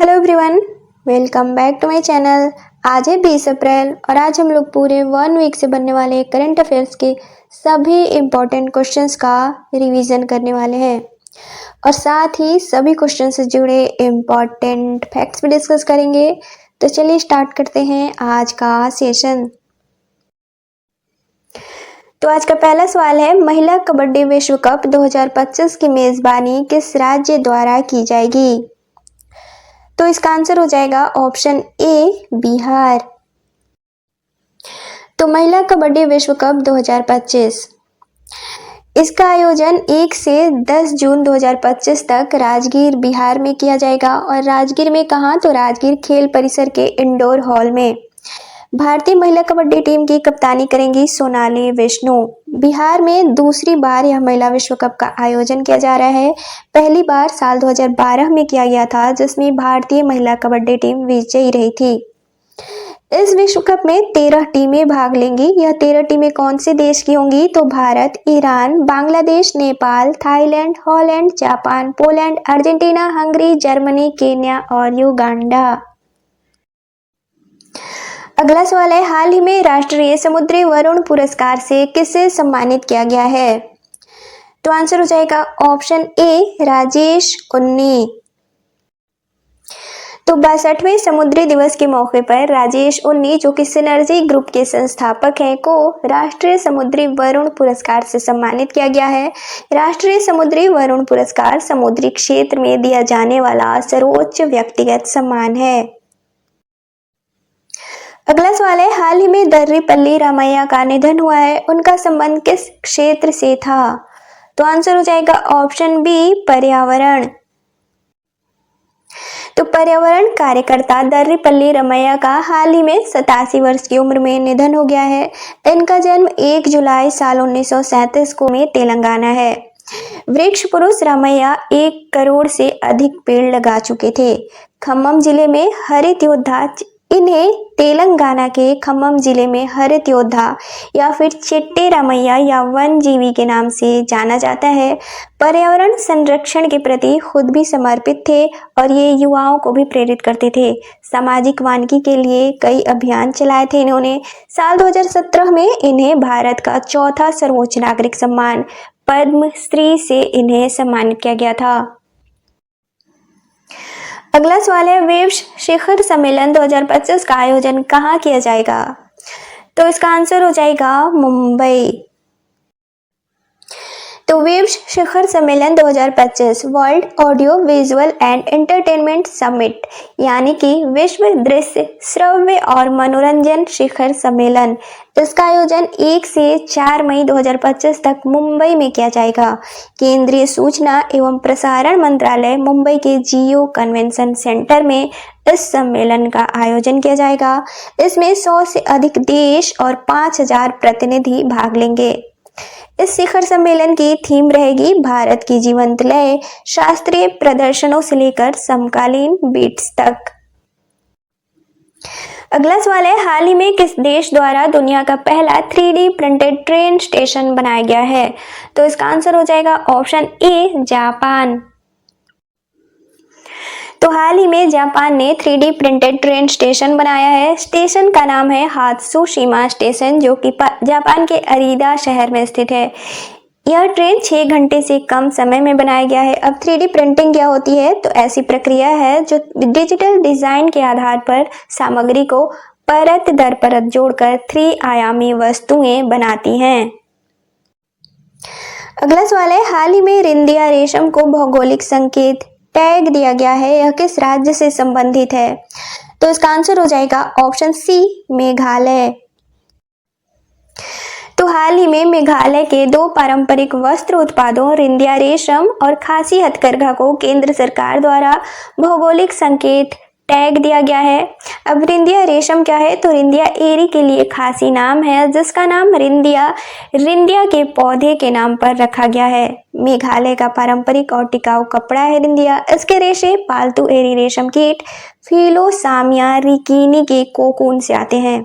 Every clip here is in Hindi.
Hello everyone, welcome back to my channel. आज है 20 अप्रैल और आज हम लोग पूरे 1 वीक से बनने वाले करंट अफेयर्स के सभी इम्पोर्टेंट क्वेश्चंस का रिवीजन करने वाले हैं और साथ ही सभी क्वेश्चन से जुड़े इम्पोर्टेंट फैक्ट्स भी डिस्कस करेंगे। तो चलिए स्टार्ट करते हैं आज का सेशन। तो आज का पहला सवाल है, महिला कबड्डी विश्व कप 2025 की मेजबानी किस राज्य द्वारा की जाएगी? तो इसका आंसर हो जाएगा ऑप्शन ए, बिहार। तो महिला कबड्डी विश्व कप 2025 इसका आयोजन 1 से 10 जून 2025 तक राजगीर, बिहार में किया जाएगा। और राजगीर में कहाँ? तो राजगीर खेल परिसर के इंडोर हॉल में। भारतीय महिला कबड्डी टीम की कप्तानी करेंगी सोनाली विष्णु। बिहार में दूसरी बार यह महिला विश्व कप का आयोजन किया जा रहा है। पहली बार साल 2012 में किया गया था, जिसमें भारतीय महिला कबड्डी टीम विजयी रही थी। इस विश्व कप में 13 टीमें भाग लेंगी। यह 13 टीमें कौन से देश की होंगी? तो Bharat, Iran, Bangladesh, Nepal, Thailand, Holland, Japan, Poland, Argentina, Hungary, Germany, Kenya और युगांडा। अगला सवाल है, हाल ही में राष्ट्रीय समुद्री वरुण पुरस्कार से किसे सम्मानित किया गया है? तो आंसर हो जाएगा ऑप्शन ए, राजेश उन्नी। तो 62वें समुद्री दिवस के मौके पर राजेश उन्नी, जो कि सिनर्जी ग्रुप के संस्थापक हैं, को राष्ट्रीय समुद्री वरुण पुरस्कार से सम्मानित किया गया है। राष्ट्रीय समुद्री वरुण पुरस्कार समुद्री क्षेत्र में दिया जाने वाला सर्वोच्च व्यक्तिगत सम्मान है। अगला सवाल है, हाल ही में दर्रीपल्ली रामैया का निधन हुआ है, उनका संबंध किस क्षेत्र से था? तो आंसर हो जाएगा ऑप्शन बी, पर्यावरण। तो पर्यावरण कार्यकर्ता दर्रीपल्ली रामैया का हाल ही में 87 वर्ष की उम्र में निधन हो गया है। इनका जन्म 1 जुलाई साल 1937 को में तेलंगाना है। वृक्ष पुरुष रामैया 1 करोड़ से अधिक पेड़ लगा चुके थे। खम्मम जिले में हरित योद्धा, इन्हें तेलंगाना के खम्मम जिले में हरित योद्धा या फिर चिट्टे रामैया या वन जीवी के नाम से जाना जाता है। पर्यावरण संरक्षण के प्रति खुद भी समर्पित थे और ये युवाओं को भी प्रेरित करते थे। सामाजिक वानिकी के लिए कई अभियान चलाए थे इन्होंने। साल 2017 में इन्हें भारत का चौथा सर्वोच्च नागरिक सम्मान पद्म श्री से इन्हें सम्मानित किया गया था। अगला सवाल है, वेव्स शिखर सम्मेलन 2025 का आयोजन कहाँ किया जाएगा? तो इसका आंसर हो जाएगा मुंबई। तो वेव्स शिखर सम्मेलन 2025 world audio visual and entertainment summit, यानी कि विश्व दृश्य, श्रव्य और मनोरंजन शिखर सम्मेलन, इसका आयोजन 1 से 4 मई 2025 तक मुंबई में किया जाएगा। केंद्रीय सूचना एवं प्रसारण मंत्रालय मुंबई के जियो कन्वेंशन सेंटर में इस सम्मेलन का आयोजन किया जाएगा। इसमें 100 से अधिक देश और 5000 प्रतिनिधि भाग लेंगे। इस शिखर सम्मेलन की थीम रहेगी भारत की जीवंत लय, शास्त्रीय प्रदर्शनों से लेकर समकालीन बीट्स तक। अगला सवाल है, हाल ही में किस देश द्वारा दुनिया का पहला 3D प्रिंटेड ट्रेन स्टेशन बनाया गया है? तो इसका आंसर हो जाएगा ऑप्शन ए, जापान। तो हाल ही में जापान ने 3D प्रिंटेड ट्रेन स्टेशन बनाया है। स्टेशन का नाम है हात्सुशिमा स्टेशन, जो कि जापान के अरीदा शहर में स्थित है। यह ट्रेन 6 घंटे से कम समय में बनाया गया है। अब 3D प्रिंटिंग क्या होती है? तो ऐसी प्रक्रिया है जो डिजिटल डिजाइन के आधार पर सामग्री को परत दर परत जोड़कर 3 आयामी वस्तुएं बनाती हैं। अगला सवाल है, हाल ही में रिंदिया रेशम को भौगोलिक संकेत टैग दिया गया है, यह किस राज्य से संबंधित है? तो इसका आंसर हो जाएगा ऑप्शन सी, मेघालय। तो हाल ही में मेघालय के 2 पारंपरिक वस्त्र उत्पादों रिंदिया रेशम और खासी हथकरघा को केंद्र सरकार द्वारा भौगोलिक संकेत टैग दिया गया है। अब रिंदिया रेशम क्या है? तो रिंदिया एरी के लिए खासी नाम है, जिसका नाम रिंदिया के पौधे के नाम पर रखा गया है। मेघालय का पारंपरिक और टिकाऊ कपड़ा है रिंदिया। इसके रेशे पालतू एरी रेशम कीट फिलोसामिया रिकिनी के कोकून से आते हैं।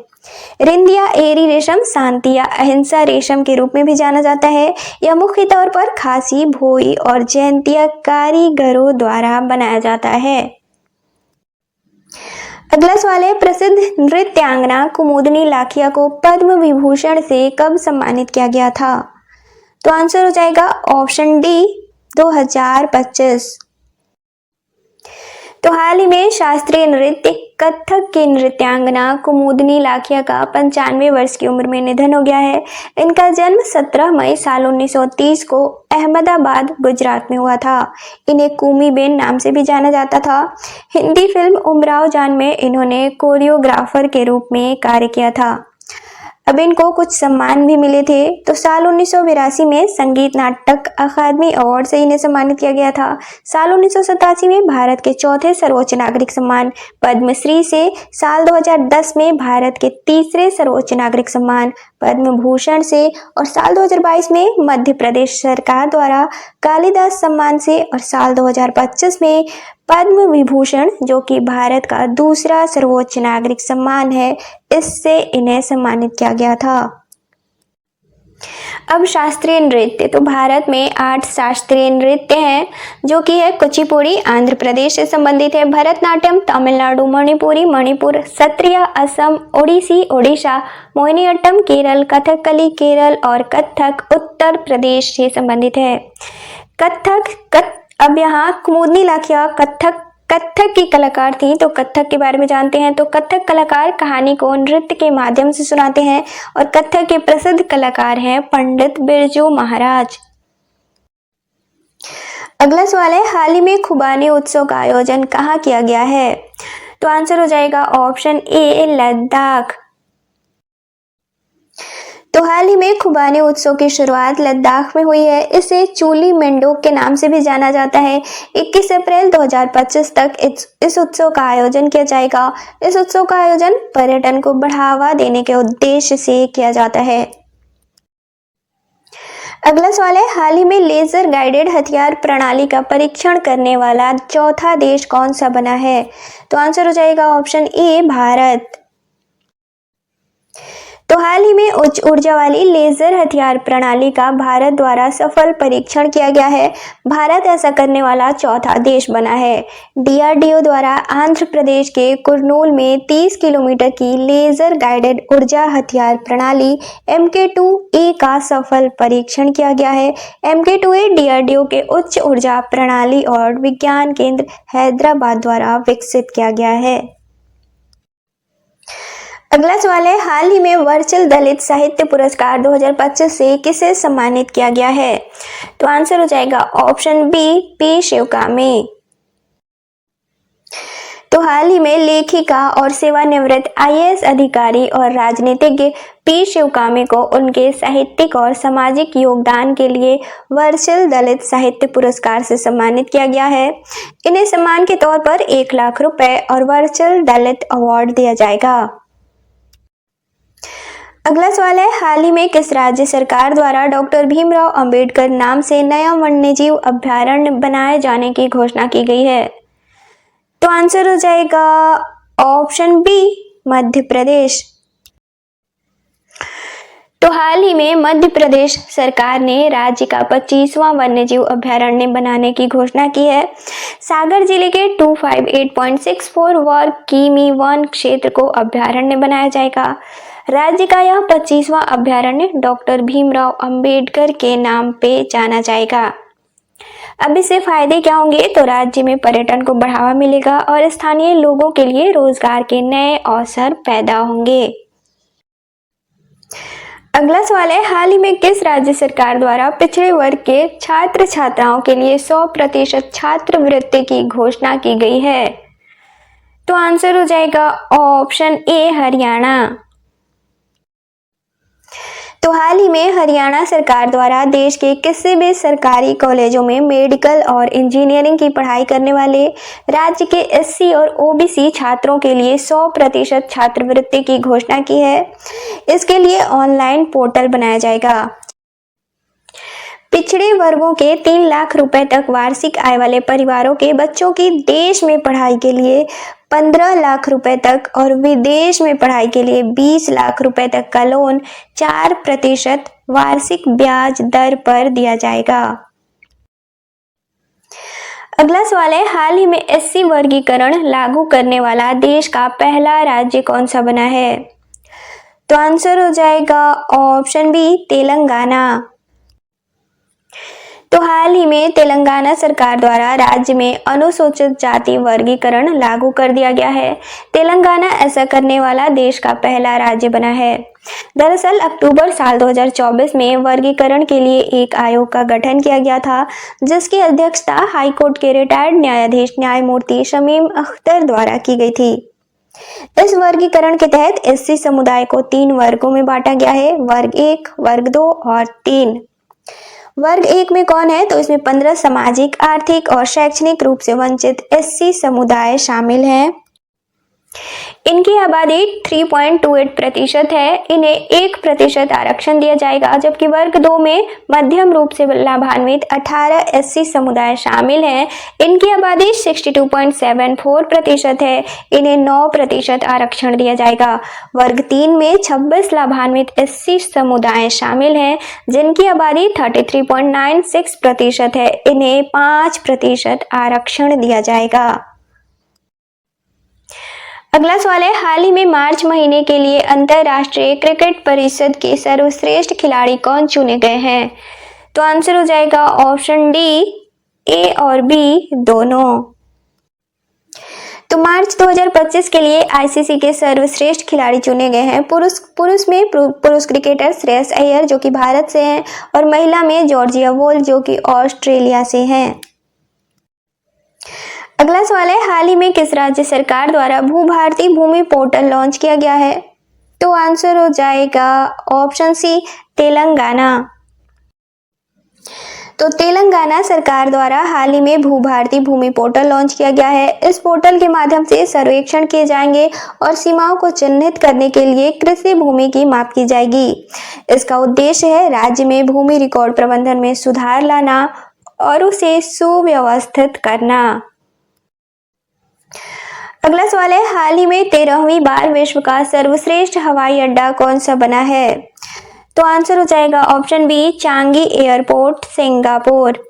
रिंदिया एरी रेशम शांति या अहिंसा रेशम के रूप में भी जाना जाता है। यह मुख्य तौर पर खासी, भोई और जयंतिया कारीगरों द्वारा बनाया जाता है। अगला सवाल है, प्रसिद्ध नृत्यांगना कुमुदनी लाखिया को पद्म विभूषण से कब सम्मानित किया गया था? तो आंसर हो जाएगा ऑप्शन डी 2025। तो हाल ही में शास्त्रीय नृत्य कथक की नृत्यांगना कुमुदनी लाखिया का 95 वर्ष की उम्र में निधन हो गया है। इनका जन्म 17 मई साल 1930 को अहमदाबाद, गुजरात में हुआ था। इन्हें कुमी बेन नाम से भी जाना जाता था। हिंदी फिल्म उमराव जान में इन्होंने कोरियोग्राफर के रूप में कार्य किया था। अब इनको कुछ सम्मान भी मिले थे। तो साल 1982 में संगीत नाटक अकादमी अवार्ड से इन्हें सम्मानित किया गया था। साल 1987 में भारत के चौथे सर्वोच्च नागरिक सम्मान पद्मश्री से, साल 2010 में भारत के तीसरे सर्वोच्च नागरिक सम्मान पद्म भूषण से और साल 2022 में मध्य प्रदेश सरकार द्वारा कालिदास सम्मान से और साल 2025 में पद्म विभूषण, जो कि भारत का दूसरा सर्वोच्च नागरिक सम्मान है, इससे इन्हें सम्मानित किया गया था। अब शास्त्रीय नृत्य, तो भारत में 8 शास्त्रीय नृत्य हैं, जो कि है कुचिपुड़ी आंध्र प्रदेश से संबंधित है, भरतनाट्यम तमिलनाडु, मणिपुरी मणिपुर, सत्रिया असम, ओडिसी ओडिशा, मोहिनीअट्टम केरल, कथकली केरल और कथक उत्तर प्रदेश से संबंधित है। अब यहाँ कुमुदनी लाखिया कथक की कलाकार थी, तो कथक के बारे में जानते हैं। तो कथक कलाकार कहानी को नृत्य के माध्यम से सुनाते हैं और कथक के प्रसिद्ध कलाकार हैं पंडित बिरजू महाराज। अगला सवाल है, हाल ही में खुबानी उत्सव का आयोजन कहाँ किया गया है? तो आंसर हो जाएगा ऑप्शन ए लद्दाख। तो हाल ही में खुबानी उत्सव की शुरुआत लद्दाख में हुई है। इसे चूली मेंडोक के नाम से भी जाना जाता है। 21 अप्रैल 2025 तक इस उत्सव का आयोजन किया जाएगा। इस उत्सव का आयोजन पर्यटन को बढ़ावा देने के उद्देश्य से किया जाता है। अगला सवाल है, हाल ही में लेजर गाइडेड हथियार प्रणाली का परीक्षण करने वाला चौथा देश कौन सा बना है? तो आंसर हो जाएगा ऑप्शन ए भारत। तो हाल ही में उच्च ऊर्जा वाली लेजर हथियार प्रणाली का भारत द्वारा सफल परीक्षण किया गया है। भारत ऐसा करने वाला चौथा देश बना है। DRDO द्वारा आंध्र प्रदेश के कुरनूल में 30 किलोमीटर की लेजर गाइडेड ऊर्जा हथियार प्रणाली MK2A का सफल परीक्षण किया गया है। MK2A DRDO के उच्च ऊर्जा प्रणाली और विज्ञान केंद्र हैदराबाद द्वारा विकसित किया गया है। अगला सवाल है, हाल ही में वर्चल दलित साहित्य पुरस्कार 2025 से किसे सम्मानित किया गया है? तो आंसर हो जाएगा ऑप्शन बी पी शिवकामी। तो हाल ही में लेखिका और सेवानिवृत्त IAS अधिकारी और राजनीतिज्ञ पी शिवकामी को उनके साहित्यिक और सामाजिक योगदान के लिए वर्चल दलित साहित्य पुरस्कार से सम्मानित किया गया है। इन्हें सम्मान के तौर पर 1 लाख रुपए और वर्चल दलित अवार्ड दिया जाएगा। अगला सवाल है, हाल ही में किस राज्य सरकार द्वारा डॉक्टर भीमराव अंबेडकर नाम से नया वन्यजीव अभयारण्य बनाए जाने की घोषणा की गई है? तो आंसर हो जाएगा ऑप्शन बी मध्य प्रदेश। तो हाल ही में मध्य प्रदेश सरकार ने राज्य का 25वां वन्यजीव अभयारण्य बनाने की घोषणा की है। सागर जिले के 258.64 वर्ग किमी वन क्षेत्र को अभयारण्य बनाया जाएगा। राज्य का यह 25वां अभयारण्य डॉक्टर भीमराव अंबेडकर के नाम पे जाना जाएगा। अब इससे फायदे क्या होंगे? तो राज्य में पर्यटन को बढ़ावा मिलेगा और स्थानीय लोगों के लिए रोजगार के नए अवसर पैदा होंगे। अगला सवाल है, हाल ही में किस राज्य सरकार द्वारा पिछड़े वर्ग के छात्र छात्राओं के लिए 100% छात्रवृत्ति की घोषणा की गई है? तो आंसर हो जाएगा ऑप्शन ए हरियाणा। तो हाल ही में हरियाणा सरकार द्वारा देश के किसी भी सरकारी कॉलेजों में मेडिकल और इंजीनियरिंग की पढ़ाई करने वाले राज्य के SC और OBC छात्रों के लिए 100% छात्रवृत्ति की घोषणा की है। इसके लिए ऑनलाइन पोर्टल बनाया जाएगा। पिछड़े वर्गों के 3 लाख रुपए तक वार्षिक आय वाले परिवारों के बच्चों की देश में पढ़ाई के लिए 15 लाख रुपए तक और विदेश में पढ़ाई के लिए 20 लाख रुपए तक का लोन 4% वार्षिक ब्याज दर पर दिया जाएगा। अगला सवाल है, हाल ही में एससी वर्गीकरण लागू करने वाला देश का पहला राज्य कौन सा बना है? तो आंसर हो जाएगा ऑप्शन बी, तेलंगाना। तो हाल ही में तेलंगाना सरकार द्वारा राज्य में अनुसूचित जाति वर्गीकरण लागू कर दिया गया है। तेलंगाना ऐसा करने वाला देश का पहला राज्य बना है। दरअसल अक्टूबर साल 2024 में वर्गीकरण के लिए एक आयोग का गठन किया गया था, जिसकी अध्यक्षता हाईकोर्ट के रिटायर्ड न्यायाधीश न्यायमूर्ति शमीम अख्तर द्वारा की गई थी। इस वर्गीकरण के तहत एससी समुदाय को 3 वर्गों में बांटा गया है, वर्ग 1, वर्ग 2 और 3। वर्ग 1 में कौन है? तो इसमें 15 सामाजिक, आर्थिक और शैक्षणिक रूप से वंचित एससी समुदाय शामिल हैं। इनकी आबादी 3.28% है। इन्हें 1% आरक्षण दिया जाएगा, जबकि वर्ग 2 में मध्यम रूप से लाभान्वित 18 एससी समुदाय शामिल हैं। इनकी आबादी 62.74% है। इन्हें 9% आरक्षण दिया जाएगा। वर्ग 3 में 26 लाभान्वित एससी समुदाय शामिल हैं, जिनकी आबादी 33.96% है। इन्हें 5% आरक्षण दिया जाएगा। अगला सवाल है, हाल ही में मार्च महीने के लिए अंतरराष्ट्रीय क्रिकेट परिषद के सर्वश्रेष्ठ खिलाड़ी कौन चुने गए हैं? तो आंसर हो जाएगा ऑप्शन डी, ए और बी दोनों। तो मार्च 2025 के लिए आईसीसी के सर्वश्रेष्ठ खिलाड़ी चुने गए हैं। पुरुष में पुरुष क्रिकेटर श्रेयस अय्यर जो कि भारत से हैं, और महिला में जॉर्जिया वोल जो कि ऑस्ट्रेलिया से हैं। अगला सवाल है, हाल ही में किस राज्य सरकार द्वारा भूभारती भूमि पोर्टल लॉन्च किया गया है? तो आंसर हो जाएगा ऑप्शन सी, तेलंगाना। तो तेलंगाना सरकार द्वारा हाल ही में भूभारती भूमि पोर्टल लॉन्च किया गया है। इस पोर्टल के माध्यम से सर्वेक्षण किए जाएंगे और सीमाओं को चिन्हित करने के लिए कृषि भूमि की माप की जाएगी। इसका उद्देश्य है राज्य में भूमि रिकॉर्ड प्रबंधन में सुधार लाना और उसे सुव्यवस्थित करना। अगला सवाल है, हाल ही में 13वीं बार विश्व का सर्वश्रेष्ठ हवाई अड्डा कौन सा बना है? तो आंसर हो जाएगा option B, Changi airport, Singapore.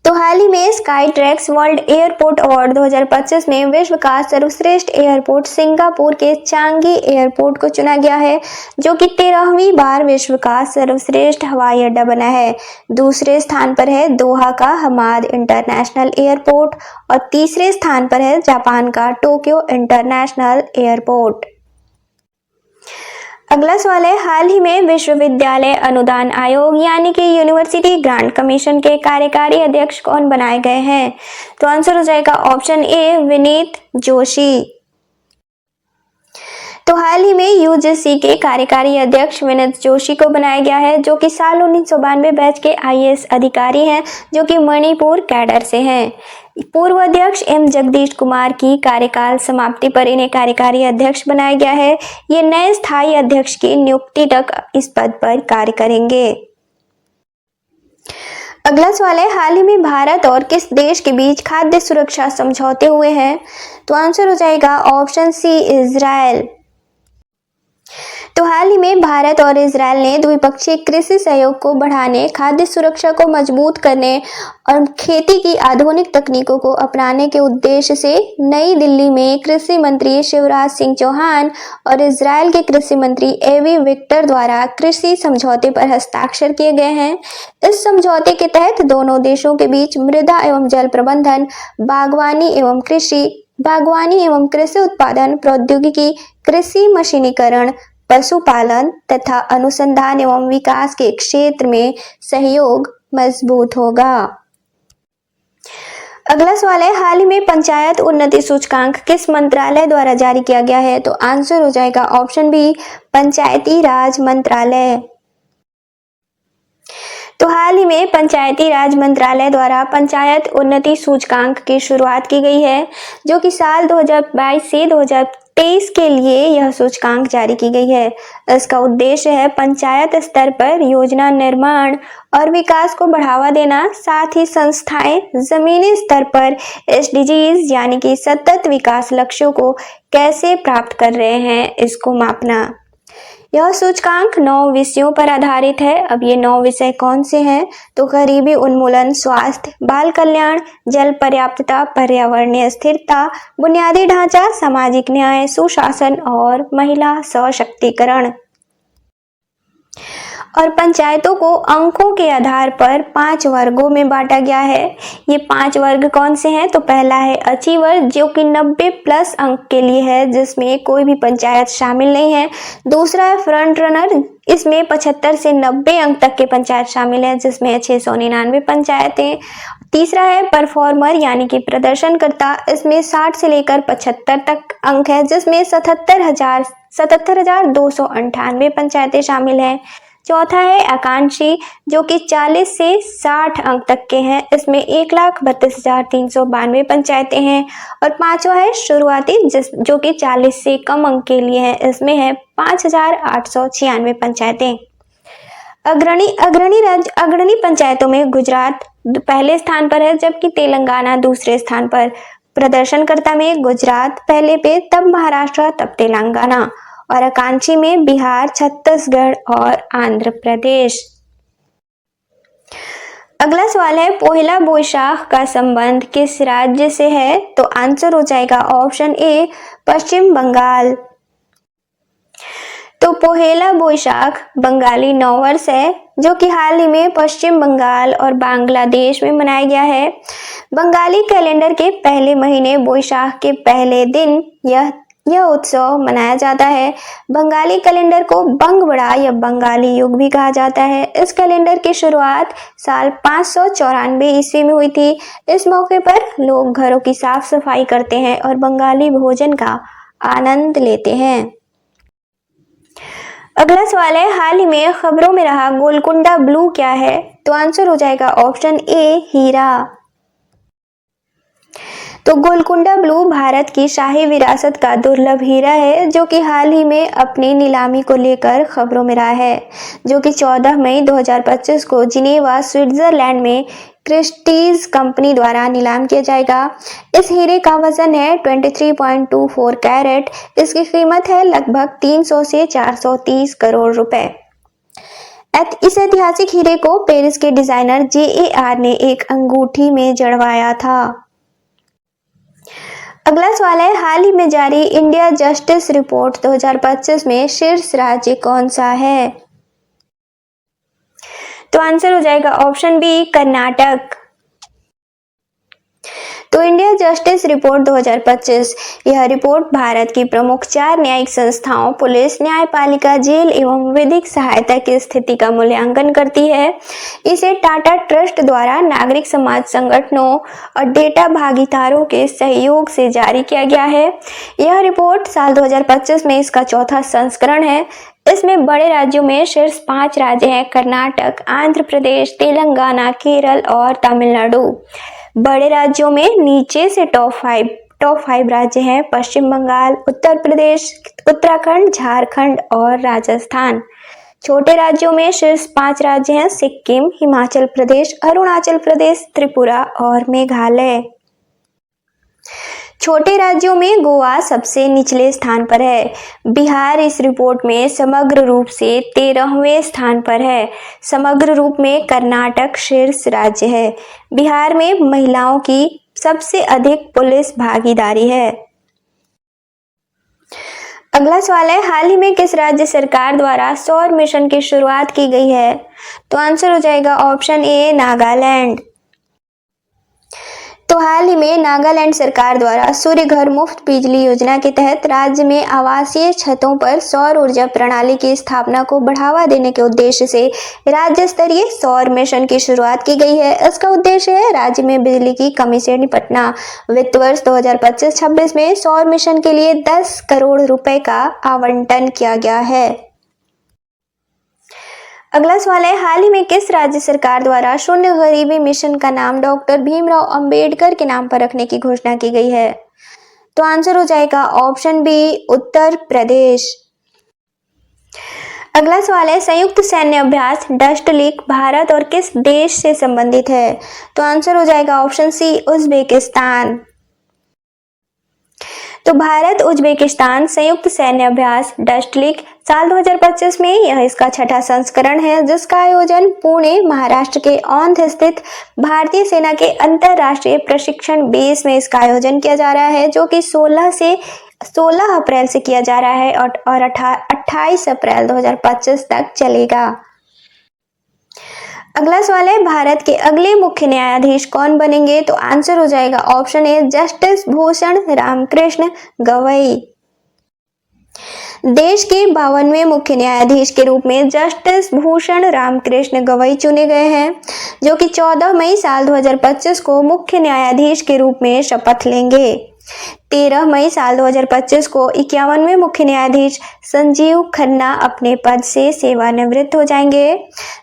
तो हाल ही में Skytrax world airport award 2025 में विश्व का सर्वश्रेष्ठ एयरपोर्ट सिंगापुर के चांगी एयरपोर्ट को चुना गया है, जो कि 13वीं बार विश्व का सर्वश्रेष्ठ हवाई अड्डा बना है। दूसरे स्थान पर है दोहा का हमाद इंटरनेशनल एयरपोर्ट और तीसरे स्थान पर है जापान का टोक्यो इंटरनेशनल एयरपोर्ट। अगला सवाल है, हाल ही में विश्वविद्यालय अनुदान आयोग यानी कि यूनिवर्सिटी ग्रांट कमीशन के कार्यकारी अध्यक्ष कौन बनाए गए हैं? तो आंसर हो जाएगा ऑप्शन ए, विनीत जोशी। तो हाल ही में यूजीसी के कार्यकारी अध्यक्ष विनीत जोशी को बनाया गया है, जो कि साल 1992 बैच के आईएएस अधिकारी हैं, जो कि मणिपुर कैडर से हैं। पूर्व अध्यक्ष एम जगदीश कुमार की कार्यकाल समाप्ति पर इन्हें कार्यकारी अध्यक्ष बनाया गया है। ये नए स्थायी अध्यक्ष की नियुक्ति तक इस पद पर कार्य करेंगे। अगला सवाल है, हाल ही में भारत और किस देश के बीच खाद्य सुरक्षा समझौते हुए हैं? तो आंसर हो जाएगा ऑप्शन सी, इजराइल। तो हाल ही में भारत और इजराइल ने द्विपक्षीय कृषि सहयोग को बढ़ाने, खाद्य सुरक्षा को मजबूत करने और खेती की आधुनिक तकनीकों को अपनाने के उद्देश्य से नई दिल्ली में कृषि मंत्री शिवराज सिंह चौहान और इजराइल के कृषि मंत्री एवी विक्टर द्वारा कृषि समझौते पर हस्ताक्षर किए गए हैं। इस समझौते के तहत दोनों देशों के बीच मृदा एवं जल प्रबंधन, बागवानी एवं कृषि उत्पादन प्रौद्योगिकी, कृषि मशीनीकरण, पशुपालन तथा अनुसंधान एवं विकास के क्षेत्र में सहयोग मजबूत होगा। अगला सवाल है, हाल ही में पंचायत उन्नति सूचकांक किस मंत्रालय द्वारा जारी किया गया है? तो आंसर हो जाएगा ऑप्शन बी, पंचायती राज मंत्रालय। तो हाल ही में पंचायती राज मंत्रालय द्वारा पंचायत उन्नति सूचकांक की शुरुआत की गई है, जो कि साल 2022 से 2023 के लिए यह सूचकांक जारी की गई है। इसका उद्देश्य है पंचायत स्तर पर योजना निर्माण और विकास को बढ़ावा देना, साथ ही संस्थाएं जमीनी स्तर पर एसडीजीज यानी कि सतत विकास लक्ष्यों को कैसे प्राप्त कर रहे हैं, इसको मापना। यह सूचकांक 9 विषयों पर आधारित है। अब ये 9 विषय कौन से हैं? तो गरीबी उन्मूलन, स्वास्थ्य, बाल कल्याण, जल पर्याप्तता, पर्यावरणीय स्थिरता, बुनियादी ढांचा, सामाजिक न्याय, सुशासन और महिला सशक्तिकरण। और पंचायतों को अंकों के आधार पर 5 वर्गों में बांटा गया है। ये 5 वर्ग कौन से हैं? तो पहला है अचीवर, जो कि 90 प्लस अंक के लिए है, जिसमें कोई भी पंचायत शामिल नहीं है। दूसरा है फ्रंट रनर, इसमें 75 से 90 अंक तक के पंचायत शामिल है, जिसमें 699 पंचायतें। तीसरा है परफॉर्मर, यानी कि प्रदर्शनकर्ता, इसमें 60 से लेकर 75 तक अंक है, जिसमें 77,298 पंचायतें शामिल हैं। चौथा है आकांक्षी, जो कि 40 से 60 अंक तक के हैं, इसमें 1,32,392 पंचायतें हैं। और पांचवा है शुरुआती, जो कि 40 से कम अंक के लिए है, इसमें है 5,896 पंचायतें। अग्रणी पंचायतों में गुजरात पहले स्थान पर है, जबकि तेलंगाना दूसरे स्थान पर। प्रदर्शनकर्ता में गुजरात पहले पे, तब महाराष्ट्र, तब तेलंगाना। और आकांक्षी में बिहार, छत्तीसगढ़ और आंध्र प्रदेश। अगला सवाल है पोहेला बोईशाख का संबंध किस राज्य से है? तो आंसर हो जाएगा ऑप्शन ए पश्चिम बंगाल। तो पोहेला बोईशाख बंगाली नववर्ष है, जो कि हाल ही में पश्चिम बंगाल और बांग्लादेश में मनाया गया है। बंगाली कैलेंडर के पहले महीने बोईशाख के पहले दिन यह उत्सव मनाया जाता है। बंगाली कैलेंडर को बंगबड़ा या बंगाली युग भी कहा जाता है। इस कैलेंडर की शुरुआत साल 594 ईस्वी में हुई थी। इस मौके पर लोग घरों की साफ सफाई करते हैं और बंगाली भोजन का आनंद लेते हैं। अगला सवाल है हाल ही में खबरों में रहा गोलकुंडा ब्लू क्या है? तो आंसर हो जाएगा ऑप्शन ए हीरा। तो गोलकुंडा ब्लू भारत की शाही विरासत का दुर्लभ हीरा है, जो कि हाल ही में अपनी नीलामी को लेकर खबरों में रहा है, जो कि 14 मई 2025 को जिनेवा स्विट्जरलैंड में क्रिस्टीज कंपनी द्वारा नीलाम किया जाएगा। इस हीरे का वजन है 23.24 कैरेट। इसकी कीमत है लगभग 300 से 430 करोड़ रुपए। इस ऐतिहासिक हीरे को पेरिस के डिजाइनर JAR ने एक अंगूठी में जड़वाया था। अगला सवाल है हाल ही में जारी इंडिया जस्टिस रिपोर्ट 2025 में शीर्ष राज्य कौन सा है? तो आंसर हो जाएगा ऑप्शन बी कर्नाटक। तो इंडिया जस्टिस रिपोर्ट 2025 यह रिपोर्ट भारत की प्रमुख 4 न्यायिक संस्थाओं पुलिस, न्यायपालिका, जेल एवं विधिक सहायता की स्थिति का मूल्यांकन करती है। इसे टाटा ट्रस्ट द्वारा नागरिक समाज संगठनों और डेटा भागीदारों के सहयोग से जारी किया गया है। यह रिपोर्ट साल 2025 में इसका चौथा संस्करण है। इसमें बड़े राज्यों में शीर्ष 5 राज्य हैं कर्नाटक, आंध्र प्रदेश, तेलंगाना, केरल और तमिलनाडु। बड़े राज्यों में नीचे से टॉप 5 राज्य हैं पश्चिम बंगाल, उत्तर प्रदेश, उत्तराखंड, झारखंड और राजस्थान। छोटे राज्यों में शीर्ष 5 राज्य हैं सिक्किम, हिमाचल प्रदेश, अरुणाचल प्रदेश, त्रिपुरा और मेघालय। छोटे राज्यों में गोवा सबसे निचले स्थान पर है। बिहार इस रिपोर्ट में समग्र रूप से 13वें स्थान पर है। समग्र रूप में कर्नाटक शीर्ष राज्य है। बिहार में महिलाओं की सबसे अधिक पुलिस भागीदारी है। अगला सवाल है हाल ही में किस राज्य सरकार द्वारा सौर मिशन की शुरुआत की गई है? तो आंसर हो जाएगा ऑप्शन ए नागालैंड। तो हाल ही में नागालैंड सरकार द्वारा सूर्य घर मुफ्त बिजली योजना के तहत राज्य में आवासीय छतों पर सौर ऊर्जा प्रणाली की स्थापना को बढ़ावा देने के उद्देश्य से राज्य स्तरीय सौर मिशन की शुरुआत की गई है। इसका उद्देश्य है राज्य में बिजली की कमी से निपटना। वित्त वर्ष 2025-26 में सौर मिशन के लिए 10 करोड़ रुपए का आवंटन किया गया है। अगला सवाल है हाल ही में किस राज्य सरकार द्वारा शून्य गरीबी मिशन का नाम डॉक्टर भीमराव अंबेडकर के नाम पर रखने की घोषणा की गई है? तो आंसर हो जाएगा ऑप्शन बी उत्तर प्रदेश। अगला सवाल है संयुक्त सैन्य अभ्यास डस्टलिक भारत और किस देश से संबंधित है? तो आंसर हो जाएगा ऑप्शन सी उज्बेकिस्तान। तो तो भारत उज्बेकिस्तान संयुक्त सैन्य अभ्यास डस्टलिक साल 2025 में यह इसका छठा संस्करण है, जिसका आयोजन पुणे महाराष्ट्र के औंध स्थित भारतीय सेना के अंतरराष्ट्रीय प्रशिक्षण बेस में इसका आयोजन किया जा रहा है, जो कि 16 अप्रैल से किया जा रहा है और 28 अप्रैल 2025 तक चलेगा। अगला सवाल है, भारत के अगले मुख्य न्यायाधीश कौन बनेंगे? तो आंसर हो जाएगा option A justice Bhushan Ramkrishna Gavai. देश के 52वें मुख्य न्यायाधीश के रूप में जस्टिस भूषण रामकृष्ण गवई चुने गए हैं, जो कि 14 मई साल 2025 को मुख्य न्यायाधीश के रूप में शपथ लेंगे। 13 मई साल 2025 को 51वें मुख्य न्यायाधीश संजीव खन्ना अपने पद से सेवानिवृत्त हो जाएंगे।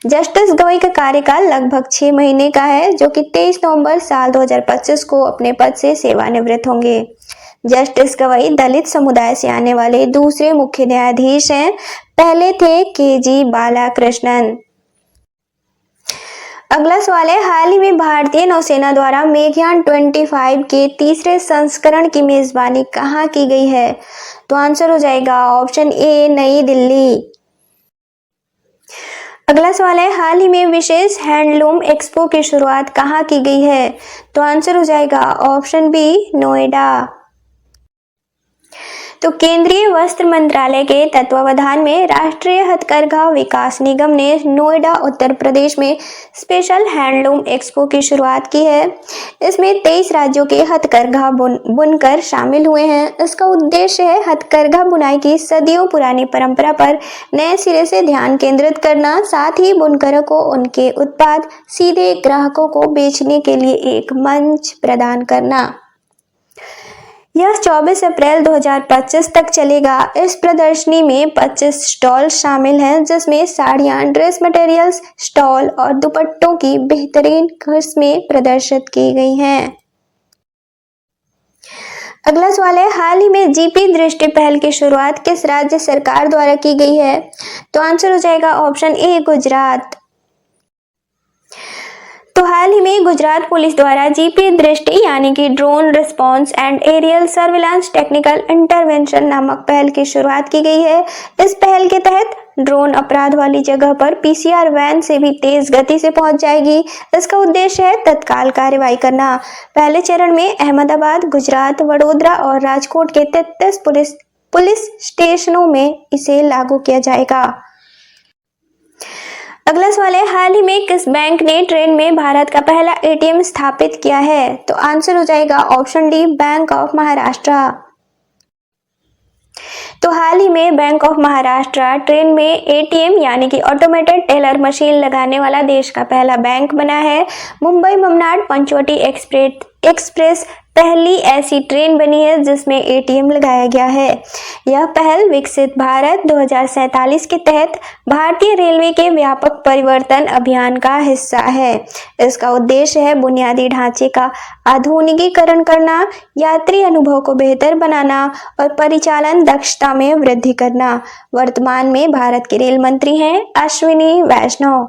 जस्टिस गवई का कार्यकाल लगभग 6 महीने का है, जो कि 23 नवंबर साल 2025 को अपने पद से सेवानिवृत्त होंगे। जस्टिस गवई दलित समुदाय से आने वाले दूसरे मुख्य न्यायाधीश हैं। पहले थे के.जी. बालाकृष्णन। अगला सवाल है, हाल ही में भारतीय नौसेना द्वारा मेघयान 25 के तीसरे संस्करण की मेजबानी कहाँ की गई है? तो आंसर हो जाएगा ऑप्शन ए नई दिल्ली। अगला सवाल है, हाल ही में विशेष हैंडलूम एक्सपो की शुरुआत कहाँ की गई है? तो आंसर हो जाएगा ऑप्शन बी नोएडा। तो केंद्रीय वस्त्र मंत्रालय के तत्वावधान में राष्ट्रीय हथकरघा विकास निगम ने नोएडा उत्तर प्रदेश में स्पेशल हैंडलूम एक्सपो की शुरुआत की है। इसमें 23 राज्यों के हथकरघा बुनकर शामिल हुए हैं। इसका उद्देश्य है हथकरघा बुनाई की सदियों पुरानी परंपरा पर नए सिरे से ध्यान केंद्रित करना, साथ ही बुनकरों को उनके उत्पाद सीधे ग्राहकों को बेचने के लिए एक मंच प्रदान करना। यह 24 अप्रैल 2025 तक चलेगा। इस प्रदर्शनी में 25 स्टॉल शामिल हैं, जिसमें साड़ियां, ड्रेस मटेरियल्स, स्टॉल और दुपट्टों की बेहतरीन किस्में प्रदर्शित की गई हैं। अगला सवाल है, हाल ही में जीपी दृष्टि पहल की शुरुआत किस राज्य सरकार द्वारा की गई है? तो आंसर हो जाएगा ऑप्शन ए गुजरात। तो हाल ही में गुजरात पुलिस द्वारा जीपी दृष्टि यानी कि drone response and aerial surveillance technical intervention नामक पहल की शुरुआत की गई है। इस पहल के तहत ड्रोन अपराध वाली जगह पर पीसीआर वैन से भी तेज गति से पहुंच जाएगी। इसका उद्देश्य है तत्काल कार्रवाई करना। पहले चरण में अहमदाबाद, गुजरात, वडोदरा और राजकोट के 33 पुलिस स्टेशनों में इसे लागू किया जाएगा। अगला सवाल है, हाल ही में किस बैंक ने ट्रेन में भारत का पहला एटीएम स्थापित किया है? तो आंसर हो जाएगा option D bank of Maharashtra. तो हाल ही में बैंक ऑफ महाराष्ट्र ट्रेन में एटीएम यानी कि ऑटोमेटेड टेलर मशीन लगाने वाला देश का पहला बैंक बना है। मुंबई ममनाड पंचवटी एक्सप्रेस पहली ऐसी ट्रेन बनी है जिसमें एटीएम लगाया गया है। यह पहल विकसित भारत 2047 के तहत भारतीय रेलवे के व्यापक परिवर्तन अभियान का हिस्सा है। इसका उद्देश्य है बुनियादी ढांचे का आधुनिकीकरण करना, यात्री अनुभव को बेहतर बनाना और परिचालन दक्षता में वृद्धि करना। वर्तमान में भारत के रेल मंत्री हैं अश्विनी वैष्णव।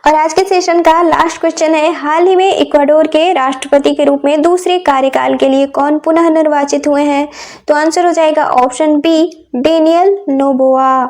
और आज के सेशन का लास्ट क्वेश्चन है, हाल ही में इक्वाडोर के राष्ट्रपति के रूप में दूसरे कार्यकाल के लिए कौन पुनः निर्वाचित हुए हैं? तो आंसर हो जाएगा ऑप्शन बी डेनियल नोबोआ।